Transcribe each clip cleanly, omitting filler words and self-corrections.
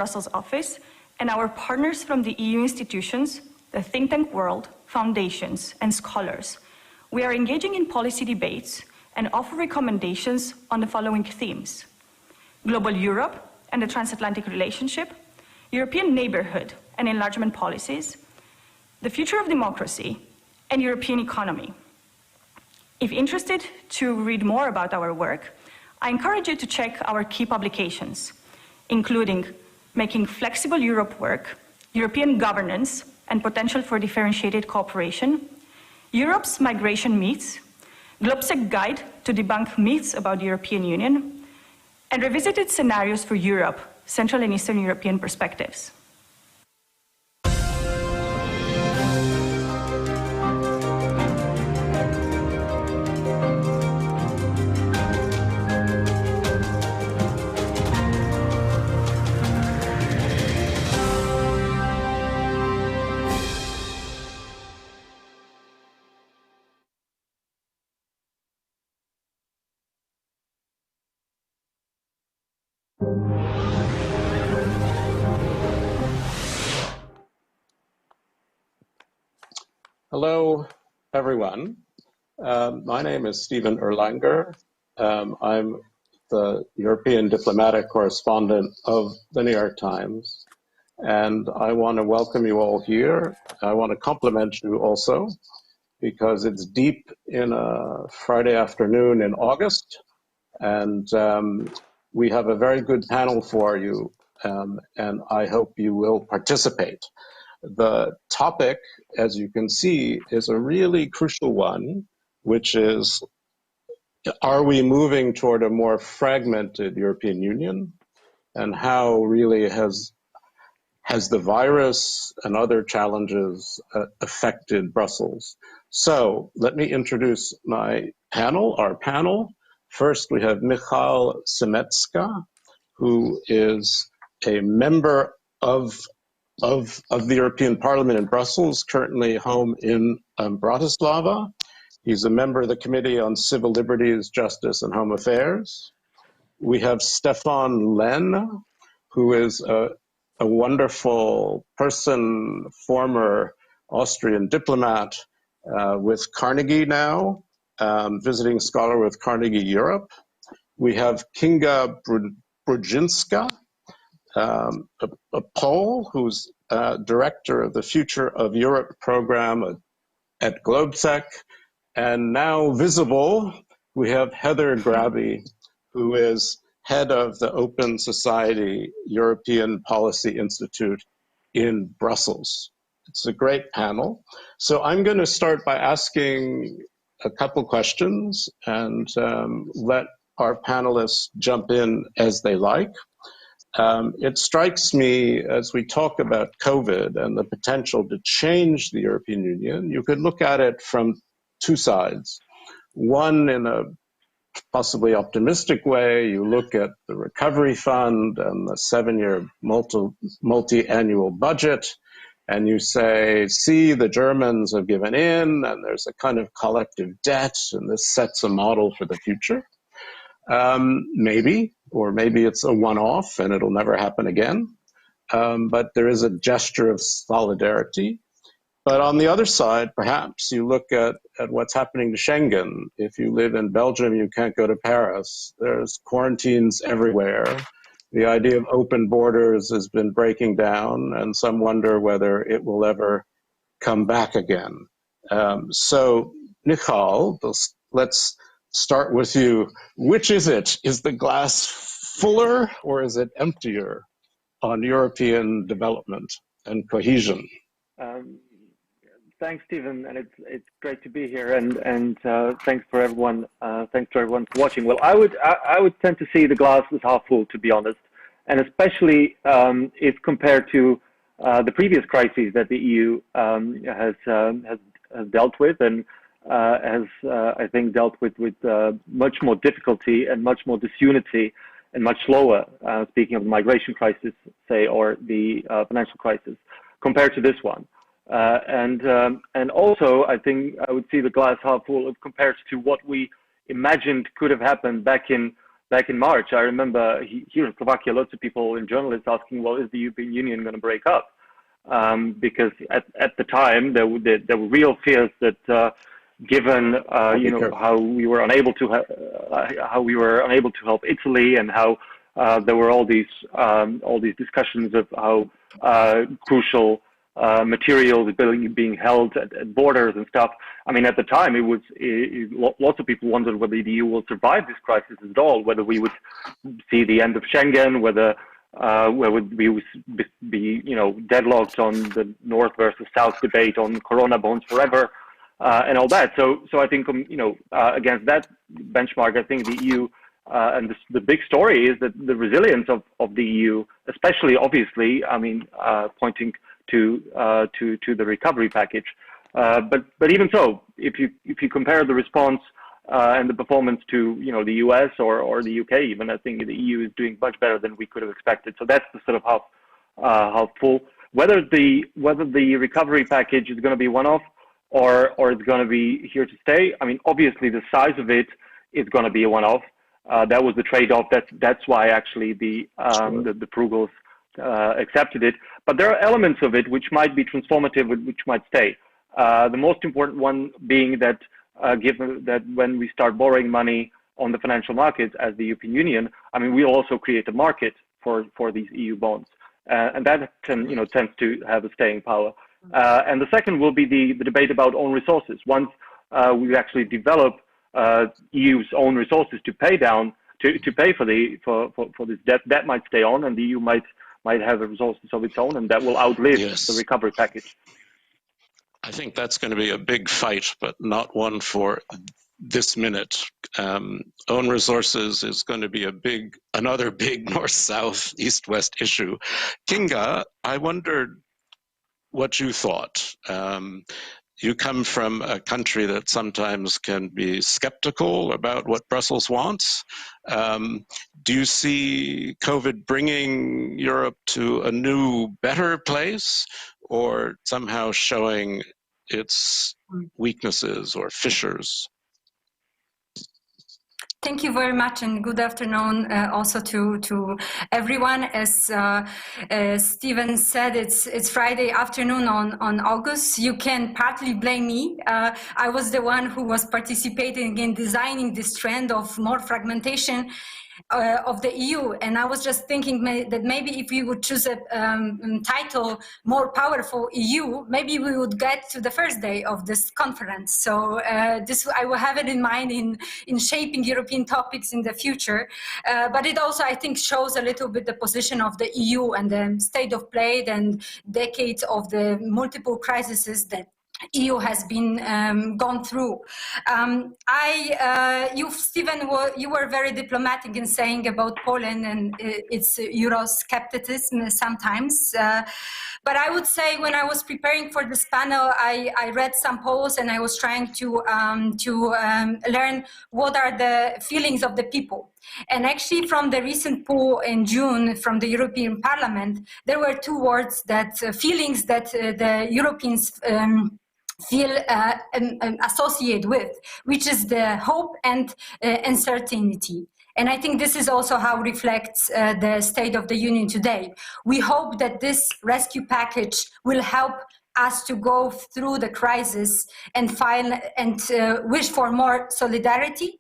Brussels office, and our partners from the EU institutions, the think tank world, foundations, and scholars, we are engaging in policy debates and offer recommendations on the following themes: global Europe and the transatlantic relationship, European neighborhood and enlargement policies, the future of democracy, and European economy. If interested to read more about our work, I encourage you to check our key publications, including Making Flexible Europe Work, European Governance and Potential for Differentiated Cooperation, Europe's Migration Myths, GlobeSec Guide to Debunk Myths about the European Union, and Revisited Scenarios for Europe, Central and Eastern European Perspectives. Hello, everyone. My name is Stephen Erlanger. I'm the European diplomatic correspondent of the New York Times, and I want to welcome you all here. I want to compliment you also, because it's deep in a Friday afternoon in August, and we have a very good panel for you, and I hope you will participate. The topic, as you can see, is a really crucial one, which is, are we moving toward a more fragmented European Union? And how really has the virus and other challenges affected Brussels? So let me introduce my panel, our panel. First, we have Michal Semetska, who is a member of the European Parliament in Brussels, currently home in Bratislava. He's a member of the Committee on Civil Liberties, Justice and Home Affairs. We have Stefan Lenn, who is a wonderful person, former Austrian diplomat with Carnegie now, visiting scholar with Carnegie Europe. We have Kinga Brudzinska, a Pole who's director of the Future of Europe program at GlobeSec. And now visible, we have Heather Graby, who is head of the Open Society European Policy Institute in Brussels. It's a great panel. So I'm going to start by asking a couple questions and let our panelists jump in as they like. It strikes me as we talk about COVID and the potential to change the European Union, you could look at it from two sides. One, in a possibly optimistic way, you look at the recovery fund and the 7-year multi-annual budget, and you say, see, the Germans have given in, and there's a kind of collective debt, and this sets a model for the future. Maybe, or maybe it's a one-off and it'll never happen again. But there is a gesture of solidarity. But on the other side, perhaps you look at what's happening to Schengen. If you live in Belgium, you can't go to Paris. There's quarantines everywhere. The idea of open borders has been breaking down, and some wonder whether it will ever come back again. So, Michal, let's start with you. Which is it? Is the glass fuller or is it emptier on European development and cohesion? Thanks, Stephen, and it's great to be here. And thanks for everyone. Thanks to everyone for watching. Well, I would tend to see the glass as half full, to be honest, and especially if compared to the previous crises that the EU has dealt with and has, I think, dealt with much more difficulty and much more disunity and much slower, speaking of the migration crisis, say, or the financial crisis, compared to this one. And also, I think I would see the glass half full compared to what we imagined could have happened back in back in March, I remember here in Slovakia, lots of people and journalists asking, well, is the European Union going to break up? Because at the time there were real fears that given how we were unable to help Italy, and how there were all these discussions of how crucial materials being held at borders and stuff. I mean, at the time, lots of people wondered whether the EU will survive this crisis at all, whether we would see the end of Schengen, whether we would be deadlocked on the North versus South debate on Corona bonds forever, and all that. So I think against that benchmark, I think the EU. And the big story is that the resilience of the EU, especially obviously, I mean, pointing to the recovery package. But even so, if you compare the response and the performance to the US or the UK, even, I think the EU is doing much better than we could have expected. So that's the sort of how full. Whether the recovery package is going to be one-off or it's going to be here to stay. I mean, obviously the size of it is going to be a one-off. That was the trade-off. That's why actually the Frugals accepted it. But there are elements of it which might be transformative, which might stay. The most important one being that given that when we start borrowing money on the financial markets as the European Union, I mean, we'll also create a market for these EU bonds, and that tends to have a staying power. And the second will be the debate about own resources. Once we actually develop EU's own resources to pay for this debt, that might stay on, and the EU might have resources of its own, and that will outlive the recovery package. I think that's going to be a big fight, but not one for this minute. Own resources is going to be another big north-south, east-west issue. Kinga, I wondered what you thought. You come from a country that sometimes can be skeptical about what Brussels wants. Do you see COVID bringing Europe to a new, better place, or somehow showing its weaknesses or fissures? Thank you very much, and good afternoon also to everyone. As Stephen said, it's Friday afternoon on August. You can partly blame me. I was the one who was participating in designing this trend of more fragmentation of the EU, and I was just thinking that maybe if we would choose a title, More Powerful EU, maybe we would get to the first day of this conference. So this I will have it in mind in shaping European topics in the future. But it also, I think, shows a little bit the position of the EU and the state of play and decades of the multiple crises that EU has been gone through. You, Stephen, you were very diplomatic in saying about Poland and its Euroscepticism sometimes. But I would say when I was preparing for this panel, I read some polls and I was trying to learn what are the feelings of the people. And actually, from the recent poll in June from the European Parliament, there were two words that feelings that the Europeans feel associate with, which is the hope and uncertainty. And I think this is also how reflects the State of the Union today. We hope that this rescue package will help us to go through the crisis and wish for more solidarity.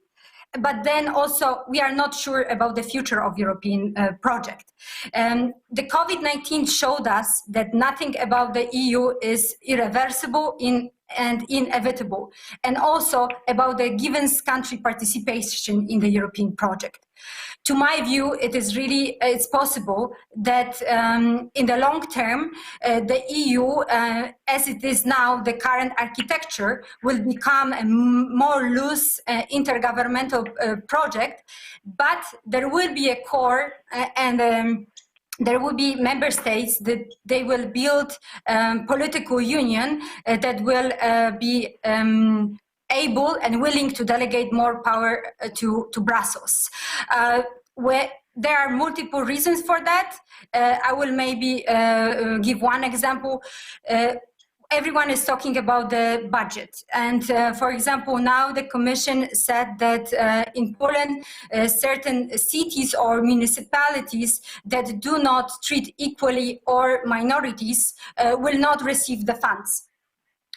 But then also, we are not sure about the future of European project. The COVID-19 showed us that nothing about the EU is irreversible and inevitable, and also about the given country participation in the European project. To my view, it's possible that in the long term, the EU, as it is now, the current architecture, will become a more loose intergovernmental project, but there will be a core and there will be member states that they will build political union that will be able and willing to delegate more power to Brussels. There are multiple reasons for that. I will maybe give one example. everyone is talking about the budget. And for example, now the Commission said that in Poland, certain cities or municipalities that do not treat equally or minorities will not receive the funds.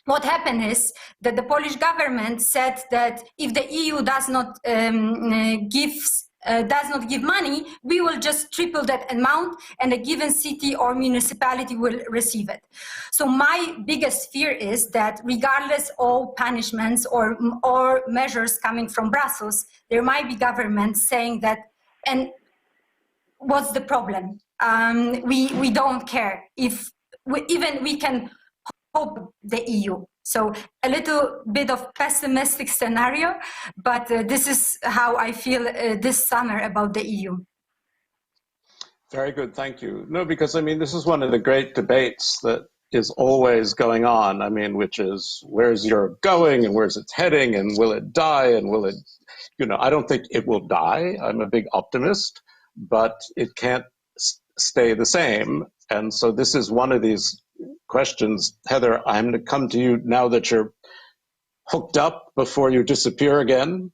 What happened is that the Polish government said that if the EU does not give money, we will just triple that amount and a given city or municipality will receive it. So my biggest fear is that regardless of punishments or measures coming from Brussels, there might be governments saying that, and what's the problem? We don't care if we can hope the EU. So a little bit of pessimistic scenario, but this is how I feel this summer about the EU. Very good, thank you. No, because I mean, this is one of the great debates that is always going on. I mean, which is where's Europe going and where's it heading and will it die and will it, you know, I don't think it will die. I'm a big optimist, but it can't stay the same. And so this is one of these questions. Heather, I'm going to come to you now that you're hooked up before you disappear again.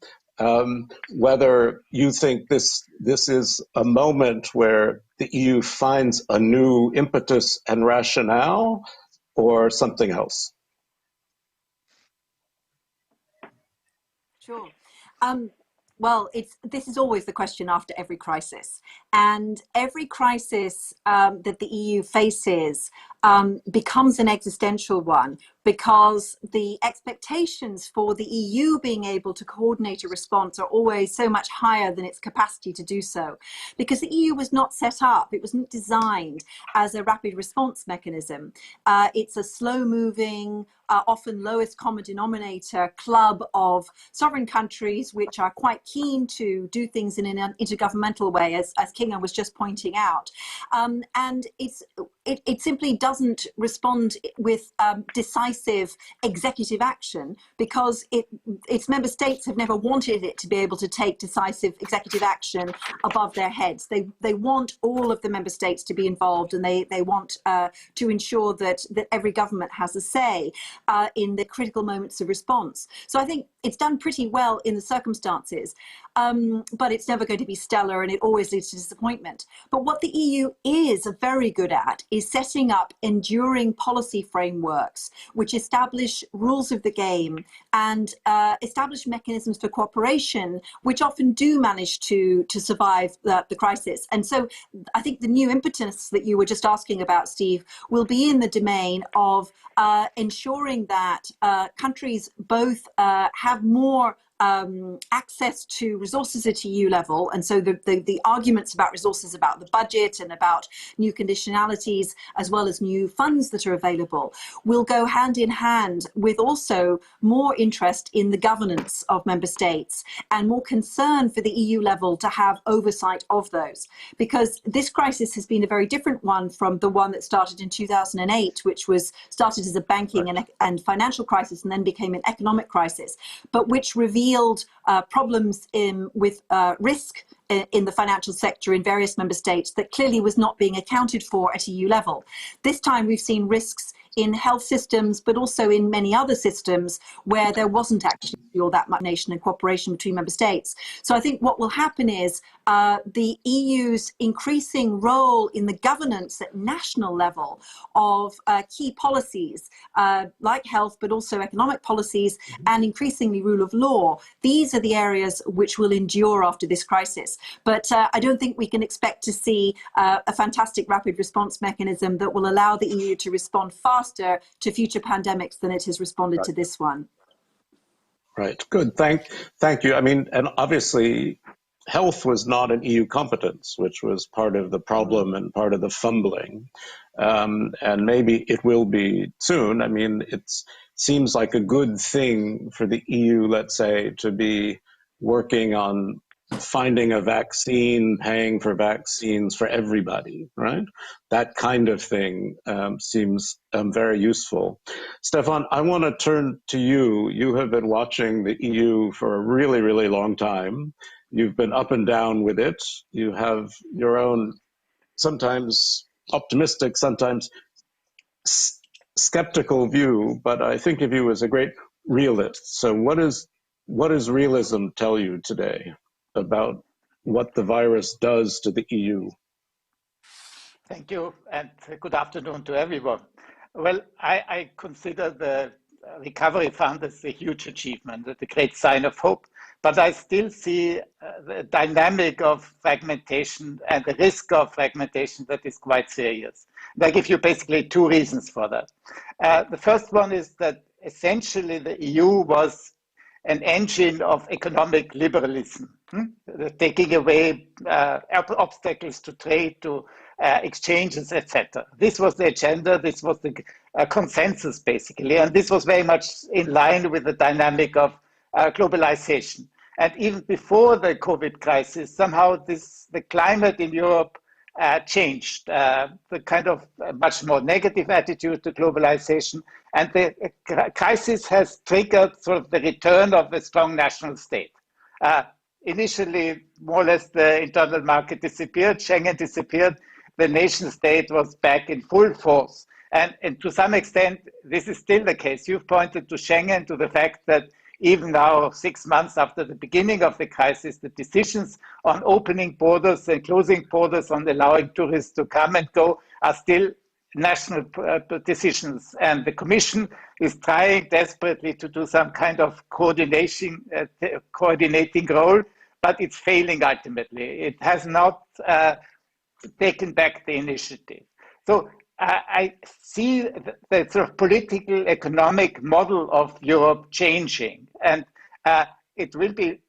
Whether you think this is a moment where the EU finds a new impetus and rationale or something else. Sure. Well, this is always the question after every crisis. And every crisis that the EU faces becomes an existential one, because the expectations for the EU being able to coordinate a response are always so much higher than its capacity to do so. Because the EU was not set up, it wasn't designed as a rapid response mechanism. It's a slow-moving, often lowest common denominator club of sovereign countries which are quite keen to do things in an intergovernmental way, as Kinga was just pointing out. And it simply doesn't respond with decisive executive action, because its member states have never wanted it to be able to take decisive executive action above their heads. They want all of the member states to be involved, and they want to ensure that every government has a say in the critical moments of response. So I think it's done pretty well in the circumstances, but it's never going to be stellar, and it always leads to disappointment. But what the EU is very good at is setting up enduring policy frameworks which establish rules of the game and establish mechanisms for cooperation, which often do manage to survive the crisis. And so I think the new impetus that you were just asking about, Steve, will be in the domain of ensuring that countries both have more access to resources at EU level, and so the arguments about resources, about the budget and about new conditionalities, as well as new funds that are available, will go hand in hand with also more interest in the governance of member states and more concern for the EU level to have oversight of those. Because this crisis has been a very different one from the one that started in 2008, which was started as a banking and financial crisis and then became an economic crisis, but which revealed problems with risk in the financial sector in various member states that clearly was not being accounted for at EU level. This time we've seen risks in health systems, but also in many other systems where there wasn't actually all that much nation and cooperation between member states. So I think what will happen is the EU's increasing role in the governance at national level of key policies like health, but also economic policies, and increasingly rule of law. These are the areas which will endure after this crisis. But I don't think we can expect to see a fantastic rapid response mechanism that will allow the EU to respond faster to future pandemics than it has responded to this one. Right, good, thank you. I mean, and obviously health was not an EU competence, which was part of the problem and part of the fumbling. And maybe it will be soon. I mean, it seems like a good thing for the EU, let's say, to be working on finding a vaccine, paying for vaccines for everybody, right? That kind of thing seems very useful. Stefan, I want to turn to you. You have been watching the EU for a really, really long time. You've been up and down with it. You have your own, sometimes optimistic, sometimes skeptical view, but I think of you as a great realist. So what does realism tell you today about what the virus does to the EU? Thank you, and good afternoon to everyone. Well, I consider the recovery fund as a huge achievement, a great sign of hope, but I still see the dynamic of fragmentation and the risk of fragmentation that is quite serious. And I give you basically two reasons for that. The first one is that essentially the EU was an engine of economic liberalism, taking away obstacles to trade, to exchanges, etc. This was the agenda, this was the consensus basically, and this was very much in line with the dynamic of globalization. And even before the COVID crisis, somehow the climate in Europe changed, the kind of much more negative attitude to globalization. And the crisis has triggered sort of the return of a strong national state. Initially, more or less, the internal market disappeared, Schengen disappeared, the nation state was back in full force. And to some extent, this is still the case. You've pointed to Schengen, to the fact that even now, 6 months after the beginning of the crisis, the decisions on opening borders and closing borders, on allowing tourists to come and go, are still national decisions. And the Commission is trying desperately to do some kind of coordinating role, but it's failing ultimately. It has not taken back the initiative. So I see the sort of political economic model of Europe changing, and it will be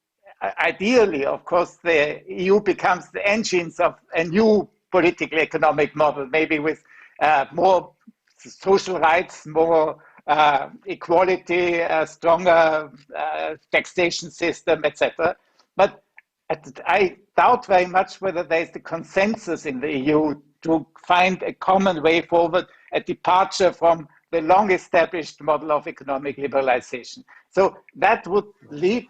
ideally, of course, the EU becomes the engines of a new political economic model, maybe with more social rights, more equality, stronger taxation system, etc. But I doubt very much whether there is the consensus in the EU to find a common way forward, a departure from the long-established model of economic liberalization. So that would lead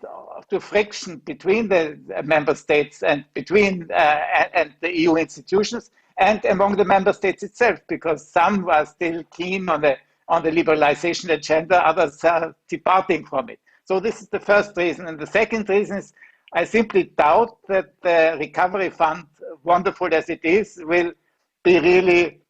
to friction between the member states and between and the EU institutions and among the member states itself, because some are still keen on the liberalization agenda, others are departing from it. So this is the first reason. And the second reason is I simply doubt that the recovery fund, wonderful as it is, will be really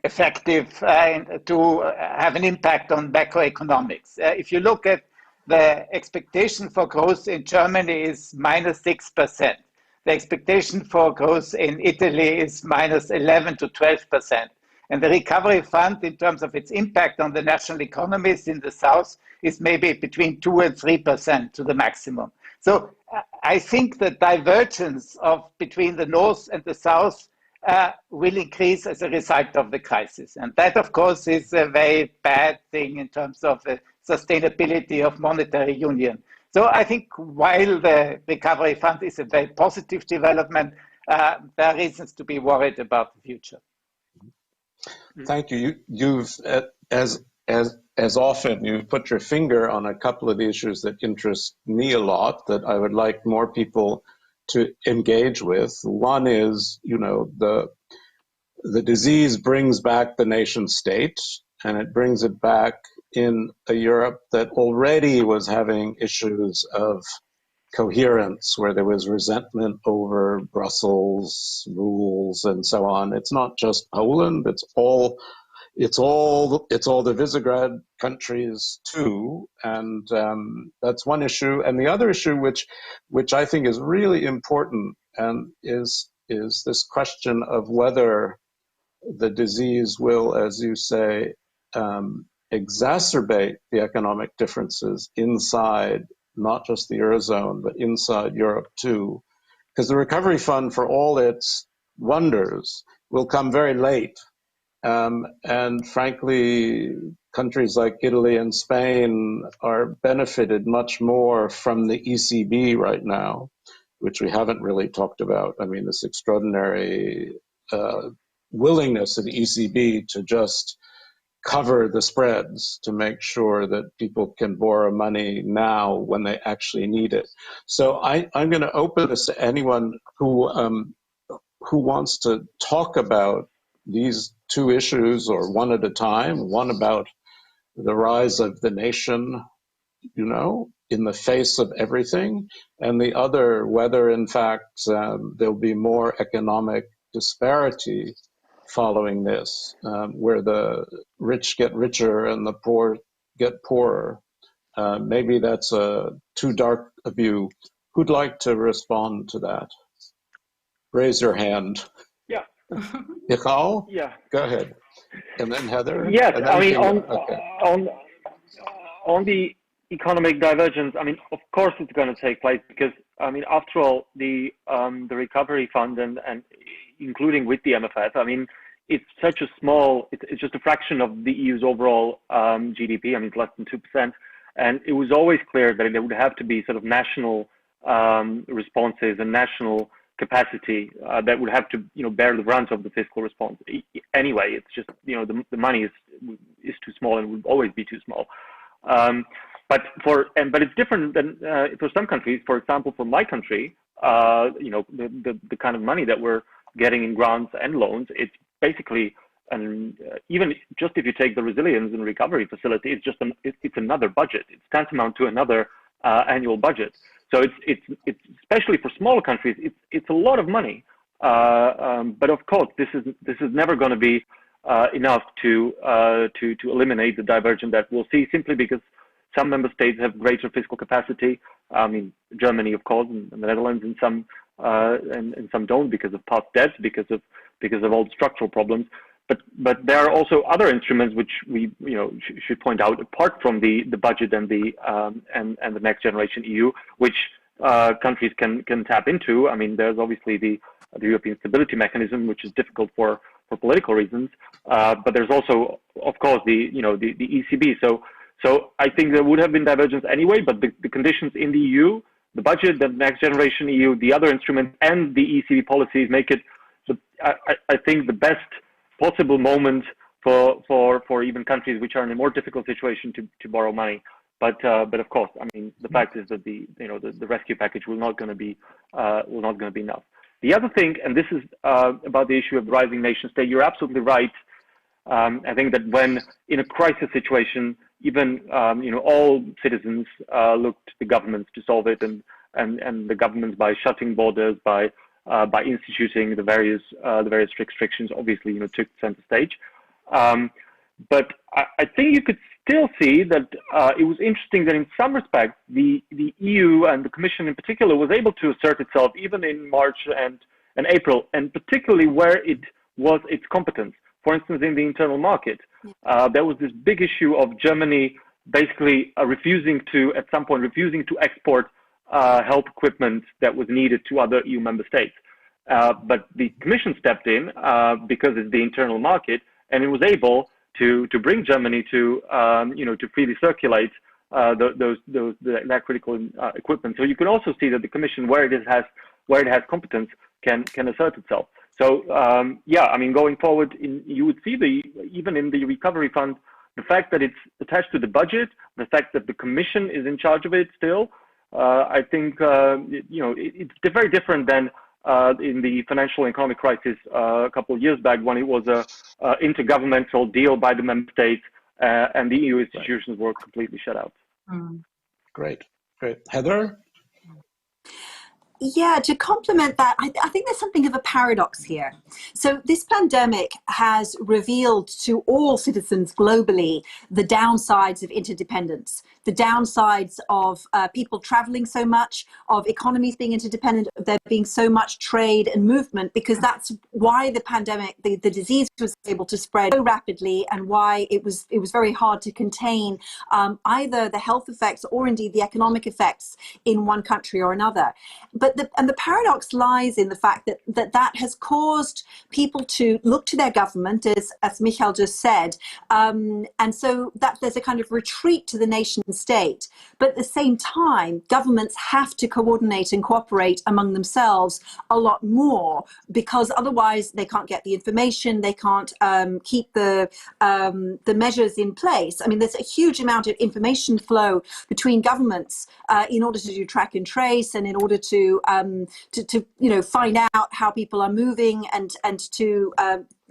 effective to have an impact on macroeconomics. If you look at the expectation for growth in Germany is -6%. The expectation for growth in Italy is -11 to 12%. And the recovery fund, in terms of its impact on the national economies in the south, is maybe between 2 and 3% to the maximum. So I think the divergence between the north and the south will increase as a result of the crisis. And that, of course, is a very bad thing in terms of the sustainability of monetary union. So I think while the recovery fund is a very positive development, there are reasons to be worried about the future. Thank you. You've, as often, you've put your finger on a couple of issues that interest me a lot, that I would like more people to engage with. One is, the disease brings back the nation state, and it brings it back in a Europe that already was having issues of coherence, where there was resentment over Brussels rules and so on. It's not just Poland; it's all the Visegrad countries too, and that's one issue. And the other issue, which I think is really important, and is this question of whether the disease will, as you say, exacerbate the economic differences inside not just the Eurozone, but inside Europe too. Because the recovery fund, for all its wonders, will come very late. And frankly, countries like Italy and Spain are benefited much more from the ECB right now, which we haven't really talked about. I mean, this extraordinary willingness of the ECB to just cover the spreads to make sure that people can borrow money now when they actually need it. So I'm going to open this to anyone who wants to talk about these two issues, or one at a time. One about the rise of the nation, in the face of everything, and the other, whether in fact there'll be more economic disparity following this, where the rich get richer and the poor get poorer. Maybe that's too dark a view. Who'd like to respond to that? Raise your hand. Yeah. Ichal? Yeah. Go ahead. And then Heather? Yes, and then I mean, okay. on the economic divergence, I mean, of course it's going to take place because, I mean, after all, the recovery fund and including with the MFF, I mean, it's such a small, it's just a fraction of the EU's overall GDP. I mean, it's less than 2%. And it was always clear that there would have to be sort of national responses and national capacity that would have to, bear the brunt of the fiscal response. Anyway, it's just, the money is too small and would always be too small. But it's different than for some countries. For example, for my country, the kind of money that we're getting in grants and loans, it's basically, and even just if you take the resilience and recovery facility, it's just it's another budget. It's tantamount to another annual budget. So it's especially for smaller countries, it's a lot of money. But of course, this is never going to be enough to eliminate the divergence that we'll see, simply because some member states have greater fiscal capacity. I mean, Germany, of course, and the Netherlands, and some don't because of past debts, because of all the structural problems. But there are also other instruments which we should point out, apart from the budget and the Next Generation EU, which countries can tap into. I mean, there's obviously the European Stability Mechanism, which is difficult for political reasons, but there's also, of course, the ECB. So I think there would have been divergence anyway, but the conditions in the EU, the budget, the Next Generation EU, the other instruments, and the ECB policies make it, I think, the best possible moment for even countries which are in a more difficult situation to borrow money. But of course, I mean, the fact is that the rescue package will not going to be enough. The other thing, and this is about the issue of the rising nation state, you're absolutely right. I think that when in a crisis situation, even all citizens look to the governments to solve it, and the governments, by shutting borders, by instituting the various restrictions, obviously took center stage. But I think you could still see that it was interesting that in some respects the EU and the Commission in particular was able to assert itself even in March and April, and particularly where it was its competence. For instance, in the internal market, there was this big issue of Germany basically refusing to export health equipment that was needed to other EU member states. But the Commission stepped in because it's the internal market, and it was able to bring Germany to freely circulate that critical equipment. So you can also see that the Commission, where it has competence, can assert itself. So I mean, going forward, you would see even in the recovery fund, the fact that it's attached to the budget, the fact that the Commission is in charge of it still. I think it's very different than in the financial and economic crisis a couple of years back, when it was a intergovernmental deal by the member states, and the EU institutions were completely shut out. Great. Heather? Yeah, to complement that, I think there's something of a paradox here. So this pandemic has revealed to all citizens globally the downsides of interdependence, the downsides of people traveling so much, of economies being interdependent, of there being so much trade and movement, because that's why the pandemic, the disease was able to spread so rapidly, and why it was very hard to contain either the health effects or indeed the economic effects in one country or another. But the paradox lies in the fact that has caused people to look to their government, as Michael just said, and so that there's a kind of retreat to the nation state. But at the same time, governments have to coordinate and cooperate among themselves a lot more, because otherwise they can't get the information, they can't keep the measures in place. I mean, there's a huge amount of information flow between governments in order to do track and trace, and in order to find out how people are moving and to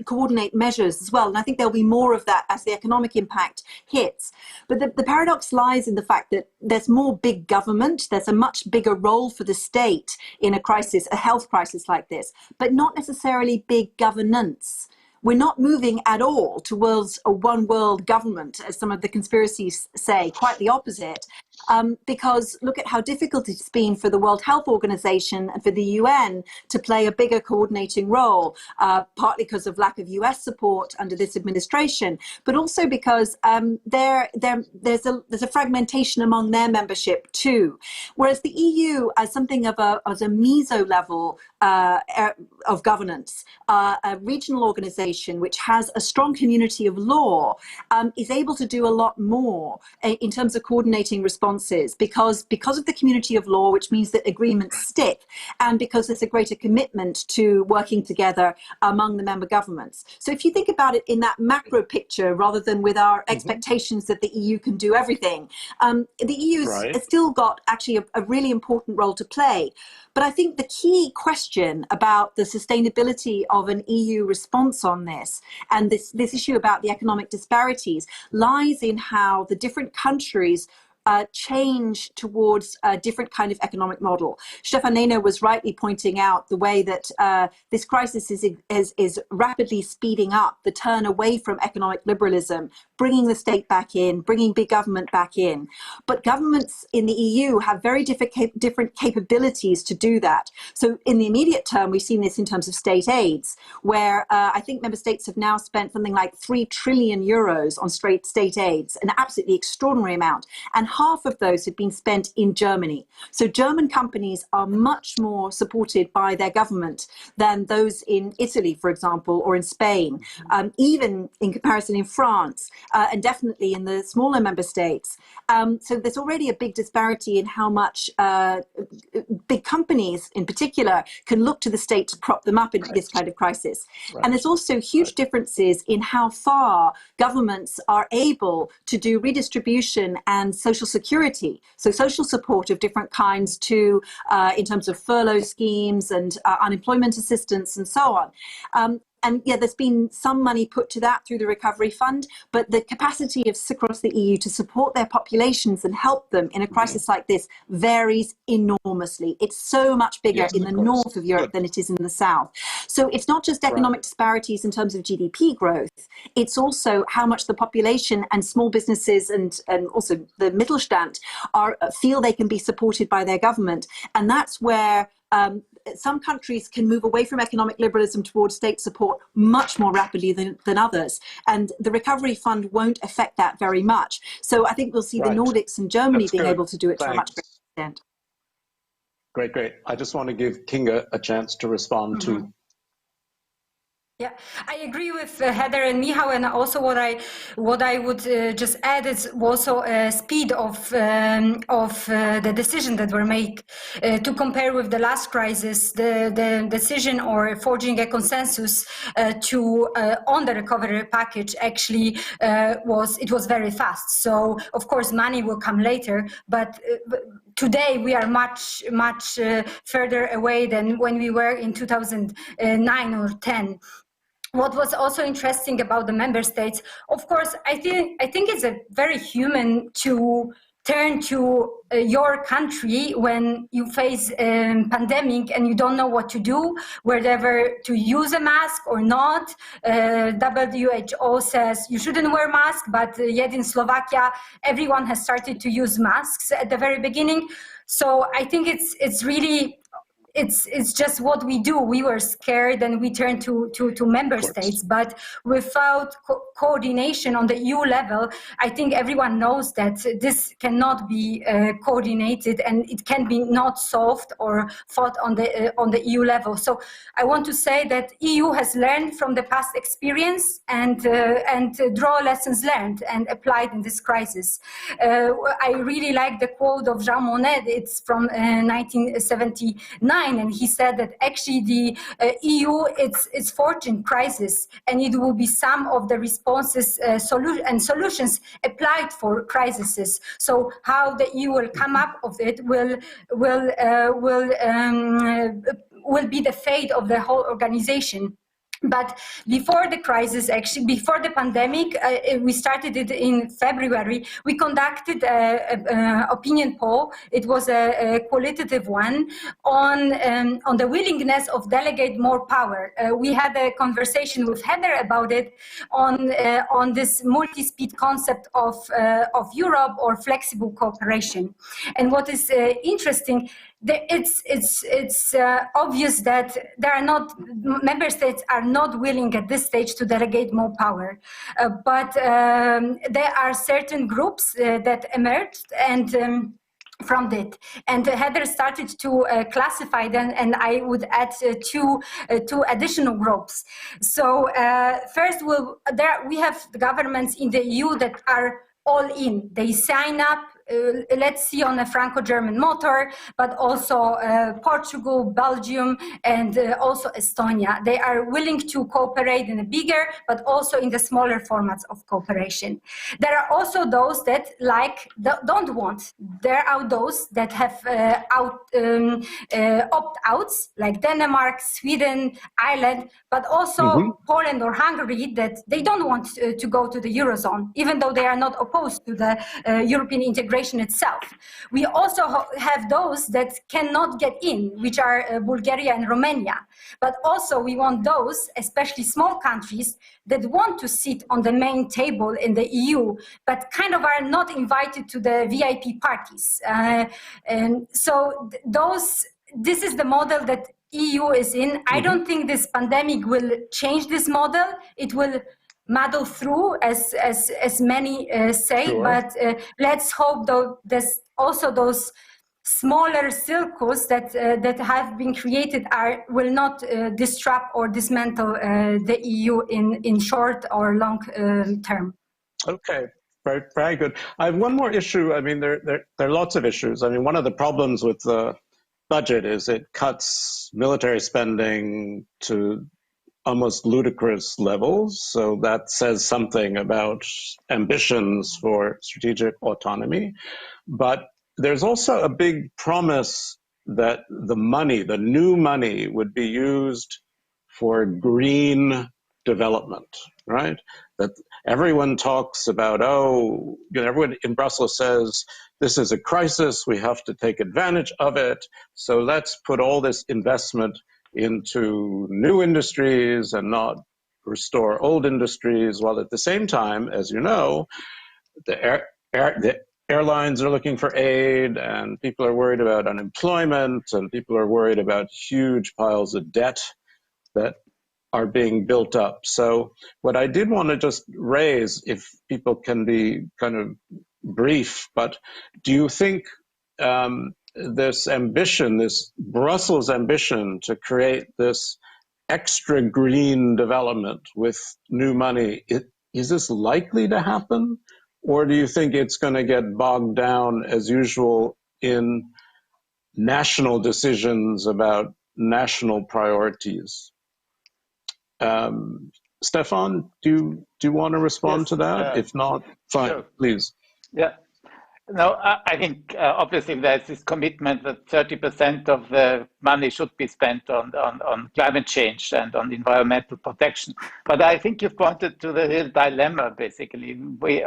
coordinate measures as well. And I think there'll be more of that as the economic impact hits. But the paradox lies in the fact that there's more big government, there's a much bigger role for the state in a crisis, a health crisis like this, but not necessarily big governance. We're not moving at all towards a one world government, as some of the conspiracies say, quite the opposite. Because look at how difficult it's been for the World Health Organization and for the UN to play a bigger coordinating role, partly because of lack of US support under this administration, but also because there's a fragmentation among their membership too. Whereas the EU, as something of a meso level of governance, a regional organization which has a strong community of law, is able to do a lot more in terms of coordinating responses because of the community of law, which means that agreements stick, and because there's a greater commitment to working together among the member governments. So if you think about it in that macro picture, rather than with our expectations that the EU can do everything, the EU's still got actually a really important role to play. But I think the key question about the sustainability of an EU response on this, and this issue about the economic disparities, lies in how the different countries change towards a different kind of economic model. Stefan Lehner was rightly pointing out the way that this crisis is rapidly speeding up the turn away from economic liberalism, bringing the state back in, bringing big government back in. But governments in the EU have very different capabilities to do that. So in the immediate term, we've seen this in terms of state aids, where I think member states have now spent something like 3 trillion euros on state aids, an absolutely extraordinary amount. And half of those have been spent in Germany. So German companies are much more supported by their government than those in Italy, for example, or in Spain, even in comparison in France, and definitely in the smaller member states. So there's already a big disparity in how much big companies in particular can look to the state to prop them up in this kind of crisis. And there's also huge differences in how far governments are able to do redistribution and social security, so social support of different kinds to, in terms of furlough schemes and unemployment assistance and so on. And yeah, there's been some money put to that through the Recovery Fund, but the capacity of across the EU to support their populations and help them in a crisis like this varies enormously. It's so much bigger in the north of Europe than it is in the south. So it's not just economic disparities in terms of GDP growth, it's also how much the population and small businesses and also the Mittelstand feel they can be supported by their government. And that's where some countries can move away from economic liberalism towards state support much more rapidly than others. And the Recovery Fund won't affect that very much. So I think we'll see the Nordics and Germany being able to do it to a much greater extent. Great. I just want to give Kinga a chance to respond to. Yeah, I agree with Heather and Michał, and also what I would just add is also speed of the decision that were made to compare with the last crisis. The decision or forging a consensus on the recovery package actually was very fast. So of course money will come later, but today we are much further away than when we were in 2009 or 10. What was also interesting about the member states, of course, I think it's a very human to turn to your country when you face a pandemic and you don't know what to do, whether to use a mask or not. WHO says you shouldn't wear masks, but yet in Slovakia, everyone has started to use masks at the very beginning. So I think it's really, it's just what we do. We were scared and we turned to member states, but without coordination on the EU level, I think everyone knows that this cannot be coordinated and it can be not solved or fought on the EU level. So I want to say that EU has learned from the past experience and draw lessons learned and applied in this crisis. I really like the quote of Jean Monnet. It's from 1979. undermine, and he said that actually the EU, it's fortune crisis, and it will be some of the responses solutions applied for crises. So how the EU will come up of it will be the fate of the whole organization. But before the crisis, actually, before the pandemic, we started it in February. We conducted an opinion poll. It was a qualitative one on the willingness of delegate more power. We had a conversation with Heather about it on this multi-speed concept of Europe or flexible cooperation. And what is interesting, it's obvious that member states are not willing at this stage to delegate more power, but there are certain groups that emerged and from it, and Heather started to classify them, and I would add two additional groups. So first, we have the governments in the EU that are all in. They sign up, let's see, on a Franco-German motor, but also Portugal, Belgium, and also Estonia. They are willing to cooperate in a bigger, but also in the smaller formats of cooperation. There are also those that don't want. There are those that have opt-outs, like Denmark, Sweden, Ireland, but also Poland or Hungary, that they don't want to go to the Eurozone, even though they are not opposed to the European integration itself. We also have those that cannot get in, which are Bulgaria and Romania. But also we want those, especially small countries, that want to sit on the main table in the EU, but kind of are not invited to the VIP parties. And so this is the model that EU is in. I don't think this pandemic will change this model. It will muddle through, as many say, sure. But let's hope though there's also those smaller circles that have been created will not disrupt or dismantle the EU in short or long term. Okay. Very, very good. I have one more issue. I mean, there are lots of issues. I mean, one of the problems with the budget is it cuts military spending to almost ludicrous levels. So that says something about ambitions for strategic autonomy. But there's also a big promise that the new money would be used for green development, right? That everyone talks about, everyone in Brussels says, this is a crisis, we have to take advantage of it. So let's put all this investment into new industries and not restore old industries, while at the same time, as you know, the airlines are looking for aid, and people are worried about unemployment, and people are worried about huge piles of debt that are being built up. So what I did want to just raise, if people can be kind of brief, but do you think this ambition, this Brussels ambition to create this extra green development with new money, is this likely to happen? Or do you think it's going to get bogged down as usual in national decisions about national priorities? Stefan, do you want to respond to that? If not, fine, sure. Please. Yeah. No, I think obviously there's this commitment that 30% of the money should be spent on climate change and on environmental protection. But I think you've pointed to the real dilemma, basically. We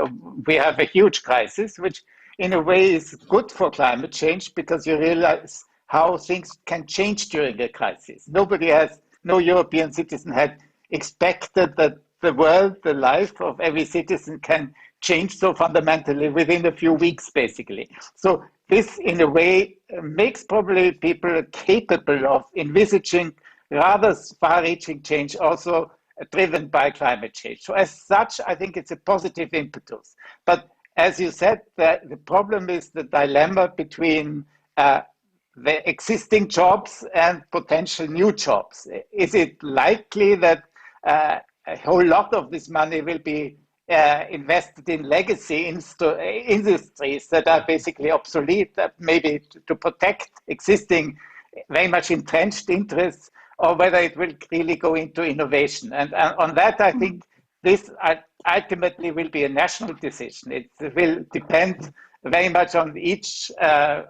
have a huge crisis, which in a way is good for climate change because you realize how things can change during a crisis. No European citizen had expected that the world, the life of every citizen can change so fundamentally within a few weeks, basically. So this, in a way, makes probably people capable of envisaging rather far-reaching change, also driven by climate change. So as such, I think it's a positive impetus. But as you said, the problem is the dilemma between the existing jobs and potential new jobs. Is it likely that a whole lot of this money will be invested in legacy industries that are basically obsolete, maybe to protect existing very much entrenched interests, or whether it will really go into innovation. And on that, I think this ultimately will be a national decision. It will depend very much on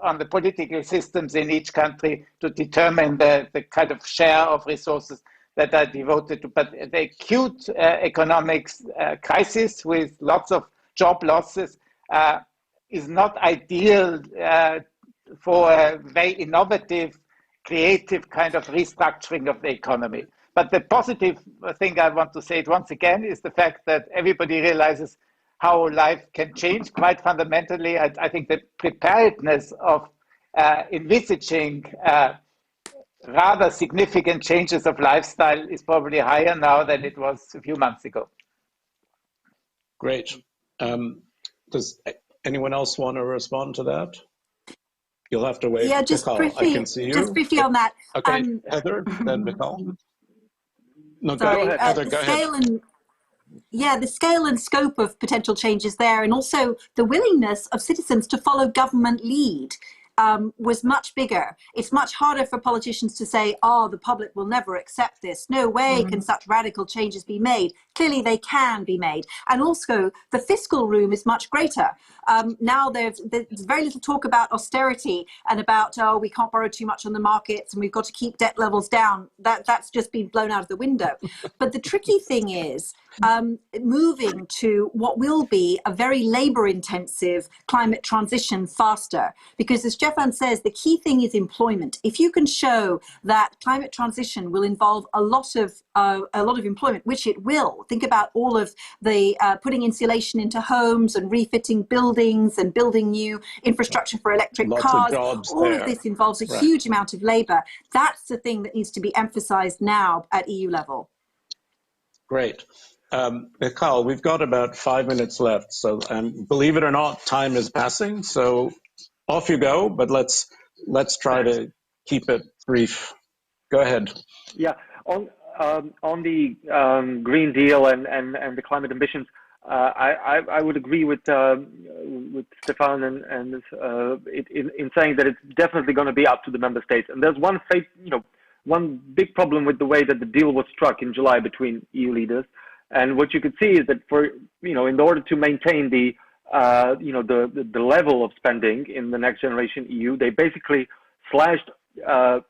on the political systems in each country to determine the kind of share of resources that are devoted to. But the acute economics crisis with lots of job losses is not ideal for a very innovative, creative kind of restructuring of the economy. But the positive thing I want to say it once again is the fact that everybody realizes how life can change quite fundamentally. I think the preparedness of envisaging rather significant changes of lifestyle is probably higher now than it was a few months ago. Great. Does anyone else want to respond to that? You'll have to wait. Yeah, just Mikhail, briefly, I can see you. just briefly on that. Okay, Heather, then Mikhail. No, Sorry, go ahead. Heather, go ahead. The scale and scope of potential changes there, and also the willingness of citizens to follow government lead was much bigger. It's much harder for politicians to say, oh, the public will never accept this. No way can such radical changes be made. Clearly they can be made. And also the fiscal room is much greater. Now there's very little talk about austerity and about, oh, we can't borrow too much on the markets and we've got to keep debt levels down. That's just been blown out of the window. But the tricky thing is moving to what will be a very labor-intensive climate transition faster. Because as Stefan says, the key thing is employment. If you can show that climate transition will involve a lot of employment, which it will. Think about all of the putting insulation into homes and refitting buildings and building new infrastructure for electric cars. All of this involves a huge amount of labor. That's the thing that needs to be emphasized now at EU level. Great. Mikhail, we've got about 5 minutes left. So believe it or not, time is passing. So off you go, but let's try to keep it brief. Go ahead. Yeah, on the Green Deal and the climate ambitions, I would agree with Stefan and in saying that it's definitely going to be up to the member states. And there's one big problem with the way that the deal was struck in July between EU leaders. And what you could see is that in order to maintain the level of spending in the next generation EU, they basically slashed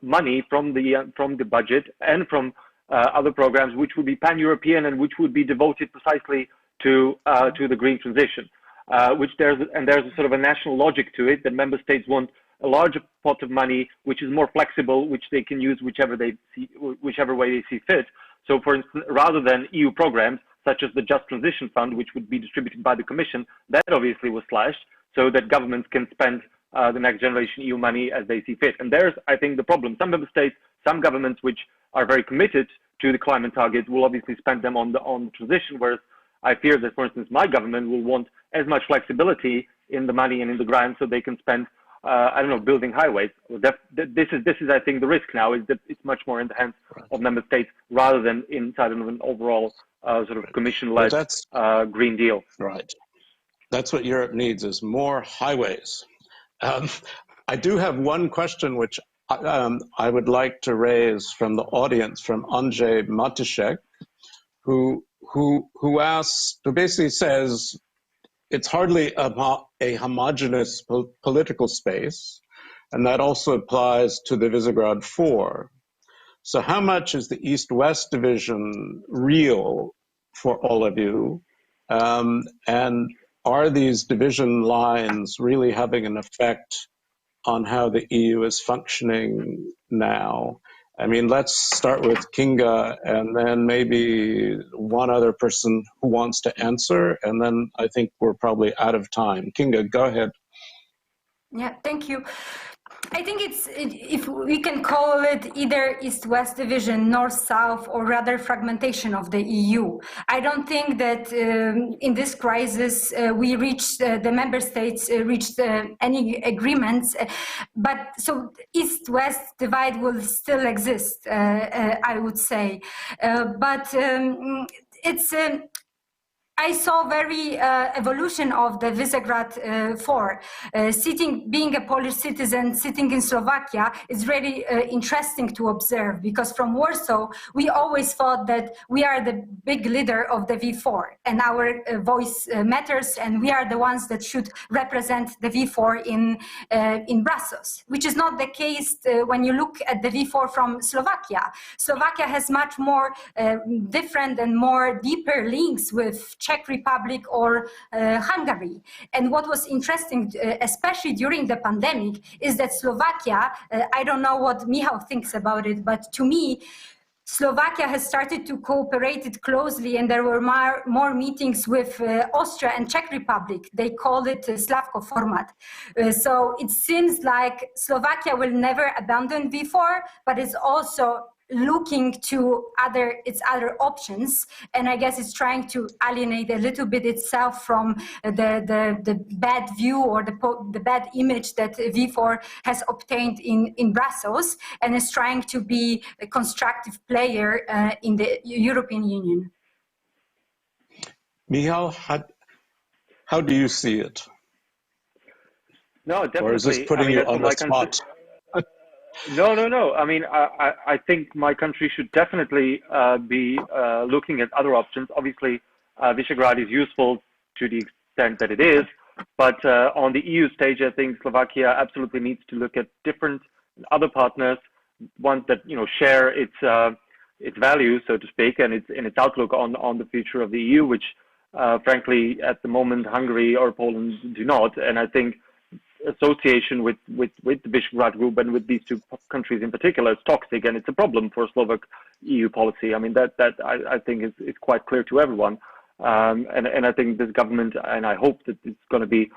money from the budget and from other programs, which would be pan-European and which would be devoted precisely to the green transition. There's a sort of a national logic to it, that member states want a larger pot of money, which is more flexible, which they can use whichever way they see fit. So, for instance, rather than EU programs such as the Just Transition Fund, which would be distributed by the Commission, that obviously was slashed, so that governments can spend the next generation EU money as they see fit. And there's, I think, the problem. Some member states, some governments which are very committed to the climate targets will obviously spend them on the transition, whereas I fear that, for instance, my government will want as much flexibility in the money and in the grants so they can spend building highways. This is, I think, the risk now, is that it's much more in the hands of member states rather than inside of an overall sort of commission-led Green Deal. Right. That's what Europe needs, is more highways. I do have one question which I would like to raise from the audience, from Andrzej Matyszek, who basically says it's hardly a homogeneous political space, and that also applies to the Visegrad 4. So how much is the East-West division real for all of you? And are these division lines really having an effect on how the EU is functioning now? I mean, let's start with Kinga, and then maybe one other person who wants to answer, and then I think we're probably out of time. Kinga, go ahead. Yeah, thank you. I think if we can call it either East-West division, North-South, or rather fragmentation of the EU. I don't think that in this crisis the member states reached any agreements, but so East-West divide will still exist, I would say. But it's I saw very evolution of the Visegrad 4. Being a Polish citizen, sitting in Slovakia is really interesting to observe, because from Warsaw, we always thought that we are the big leader of the V4 and our voice matters, and we are the ones that should represent the V4 in Brussels, which is not the case when you look at the V4 from Slovakia. Slovakia has much more different and more deeper links with Czech Republic or Hungary. And what was interesting, especially during the pandemic, is that Slovakia, I don't know what Michał thinks about it, but to me, Slovakia has started to cooperate it closely, and there were more meetings with Austria and Czech Republic. They called it Slavko format. So it seems like Slovakia will never abandon V4, but it's also looking to its other options, and I guess it's trying to alienate a little bit itself from the bad view or the bad image that V4 has obtained in Brussels, and is trying to be a constructive player in the European Union. Michał, how do you see it? No, definitely. Or is this putting you on the spot? No. I mean, I think my country should definitely be looking at other options. Obviously, Visegrad is useful to the extent that it is, but on the EU stage, I think Slovakia absolutely needs to look at different other partners, ones that share its values, so to speak, and its outlook on the future of the EU, which frankly at the moment Hungary or Poland do not. And I think association with the Visegrad group and with these two countries in particular is toxic, and it's a problem for Slovak EU policy. I mean, that I think is quite clear to everyone, and I think this government, and I hope that it's going to be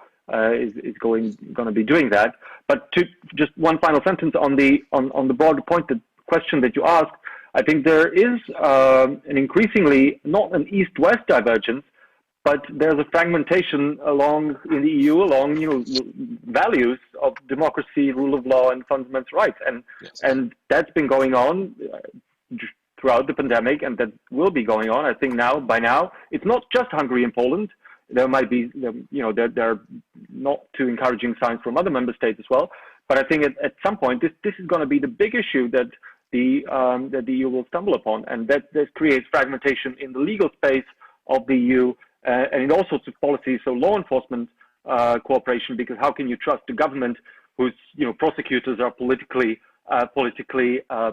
going to be doing that. But to just one final sentence on the broader point, the question that you asked, I think there is an increasingly not an east-west divergence, but there's a fragmentation in the EU along values of democracy, rule of law, and fundamental rights, and that's been going on throughout the pandemic, and that will be going on. I think by now it's not just Hungary and Poland. There might be there are not too encouraging signs from other member states as well. But I think at some point this is going to be the big issue that the EU will stumble upon, and that this creates fragmentation in the legal space of the EU. And in all sorts of policies, so law enforcement cooperation, because how can you trust a government whose prosecutors are politically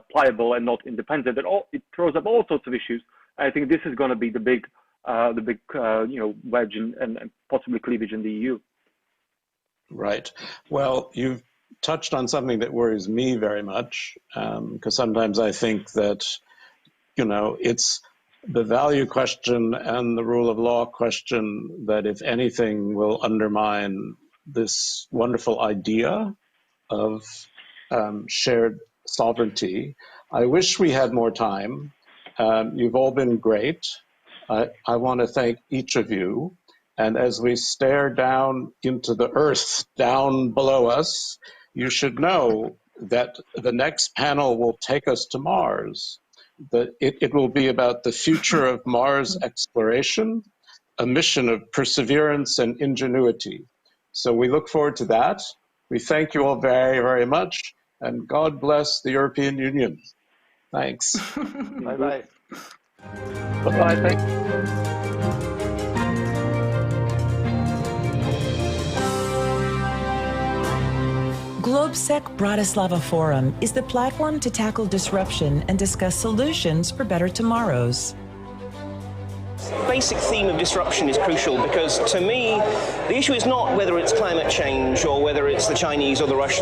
pliable and not independent? It throws up all sorts of issues. I think this is going to be the big wedge and possibly cleavage in the EU. Right. Well, you've touched on something that worries me very much, because sometimes I think that it's the value question and the rule of law question that, if anything, will undermine this wonderful idea of shared sovereignty. I wish we had more time. You've all been great. I want to thank each of you. And as we stare down into the earth down below us, you should know that the next panel will take us to Mars. It will be about the future of Mars exploration, a mission of perseverance and ingenuity. So we look forward to that. We thank you all very, very much, and God bless the European Union. Thanks. Bye-bye. Bye-bye. Thanks. GlobeSec Bratislava Forum is the platform to tackle disruption and discuss solutions for better tomorrows. The basic theme of disruption is crucial because, to me, the issue is not whether it's climate change or whether it's the Chinese or the Russians